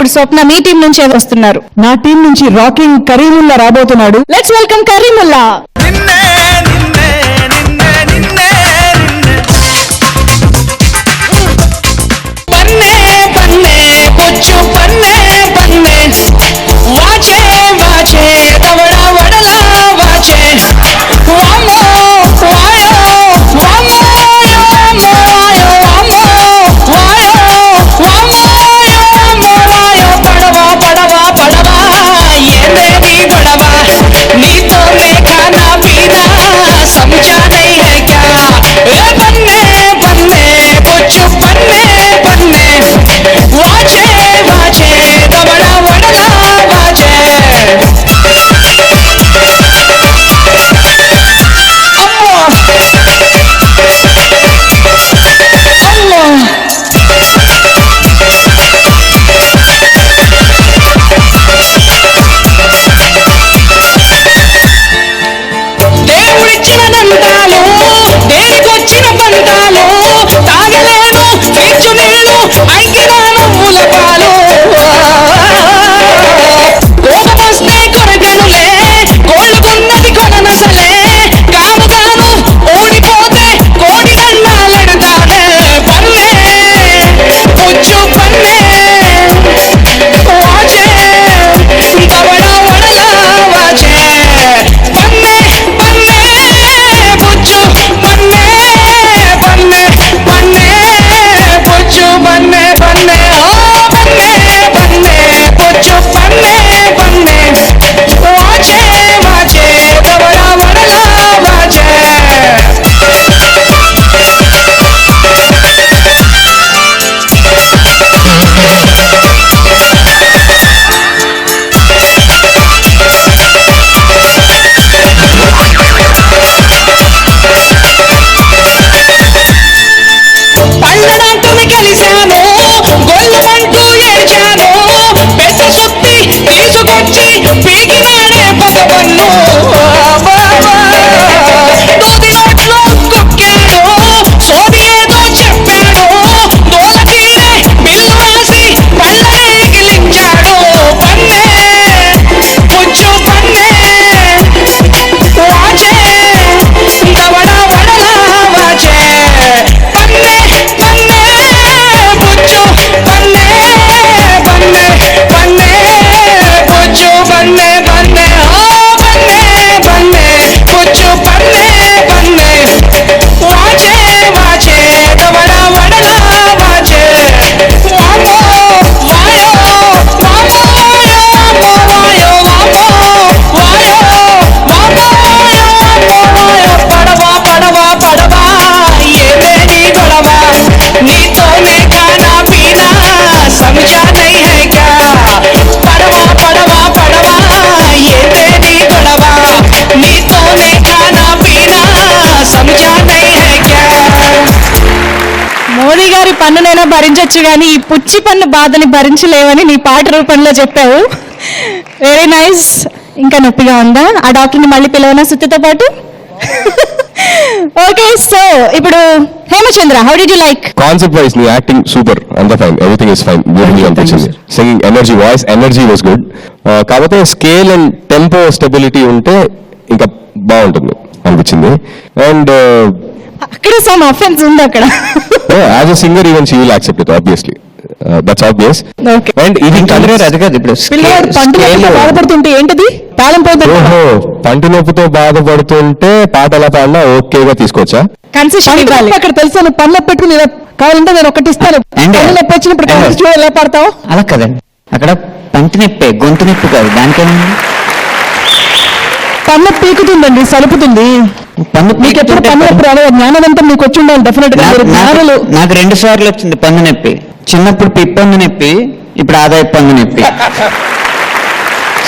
ఇప్పుడు స్వప్న మీ టీం నుంచి వస్తున్నారు. నా టీం నుంచి రాకింగ్ కరీముల్లా రాబోతున్నాడు. Let's welcome Karimulla. మోదీ గారి పన్నునైనా భరించవచ్చు కానీ ఈ పుచ్చి పన్ను బాధని భరించలేవని నీ పాట రూపంలో చెప్పావు. Very nice. ఇంకా నొప్పిగా ఉందా? ఆ డాక్టర్ని మళ్ళీ పిలవనా సుత్తితో పాటు? ఓకే, సో ఇప్పుడు Hemachandra, how did you like? Concept wise నీ యాక్టింగ్ సూపర్, అంతా fine, everything is fine, beautiful అనిపించింది. Singing energy, voice energy was good. కాకపోతే స్కేల్ అండ్ టెంపో స్టెబిలిటీ ఉంటే ఇంకా బాగుంటుంది అనిపించింది. అండ్ అక్కడ సమ్ ఆఫెన్స్ ఉంది అక్కడ. As a singer even she will accept it, obviously. That's obvious. And ఇది అది కాదు, ఇప్పుడు బాధపడుతుంటే ఏంటిది తాళం పోతుంది. ఓహో, పంటి నొప్పితో బాధపడుతుంటే పాట ఎలా పాడినా ఓకేగా తీసుకోవచ్చా? కన్సెషన్ ఇవ్వాలి. అక్కడ తెలుసా, నువ్వు పనులు పెట్టుకుని కావాలంటే నేను ఒకటి ఇస్తాను. నొప్పి వచ్చినప్పుడు ఎలా పడతావు? అలా కదండి, అక్కడ పంటి నొప్పి, గొంతు నొప్పి కాదు. దానికేమైంది? పన్ను పీకుతుందండి, సలుపుతుంది. మీకు ఎప్పుడు పన్ను నొప్పి రాలేదు, జ్ఞానవంతం మీకు వచ్చి ఉండాలి డెఫినెట్ గా. నాకు 2 సార్లు వచ్చింది పన్ను నొప్పి. చిన్నప్పుడు పిప్పన్ను నొప్పి, ఇప్పుడు ఆదాయ పన్ను నొప్పి.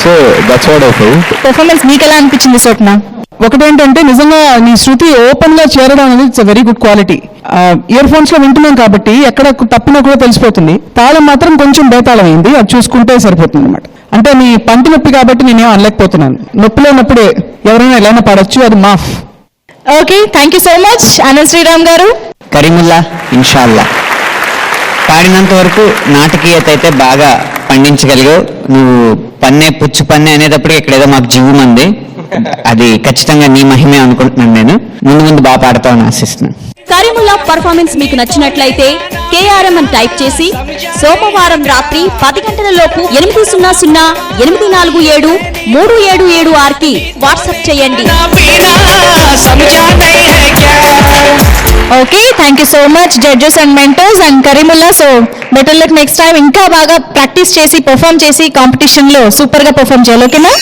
So that's what I felt. Performance మీకు ఎలా అనిపించింది స్వప్న? ఒకటేంటంటే నిజంగా నీ శృతి ఓపెన్ గా చేరడం అనేది it's very good quality. Ear phones లో వింటున్నాం కాబట్టి ఎక్కడ తప్పినా కూడా తెలిసిపోతుంది. తాళం మాత్రం కొంచెం బేతాళం అయింది, అది చూసుకుంటే సరిపోతుంది అనమాట. అంటే నీ పంటి నొప్పి కాబట్టి నేనేం అనలేకపోతున్నాను. నొప్పిలో ఉన్నప్పుడే ఎవరైనా ఎలానే పాడొచ్చు, అది మాఫ్. Okay, thank you so much Anand Sriram గారు. కరీముల్లా, ఇన్షాల్లా పాడినంత వరకు నాటకీయత అయితే బాగా పండించగలిగావు. నువ్వు పుచ్చు పన్నే అనేటప్పుడు ఇక్కడ ఏదో మాకు జీవం ఉంది. అది ఖచ్చితంగా నీ మహిమే అనుకుంటున్నాను. నేను ముందు బాగా పాడతావని ఆశిస్తున్నాను. కరీముల్లా పర్ఫార్మెన్స్ మీకు నచ్చినట్లయితే KRM అని టైప్ చేసి సోమవారం రాత్రి 10 గంటల లోపు 800-847-377 కి వాట్సాప్ చేయండి. Okay, thank you so much judges and mentors and Kareemulla. So better luck next time, ఇంకా బాగా ప్రాక్టీస్ చేసి పర్ఫామ్ చేసి కాంపిటీషన్ లో సూపర్ గా పర్ఫామ్ చేయాలి. ఓకేనా?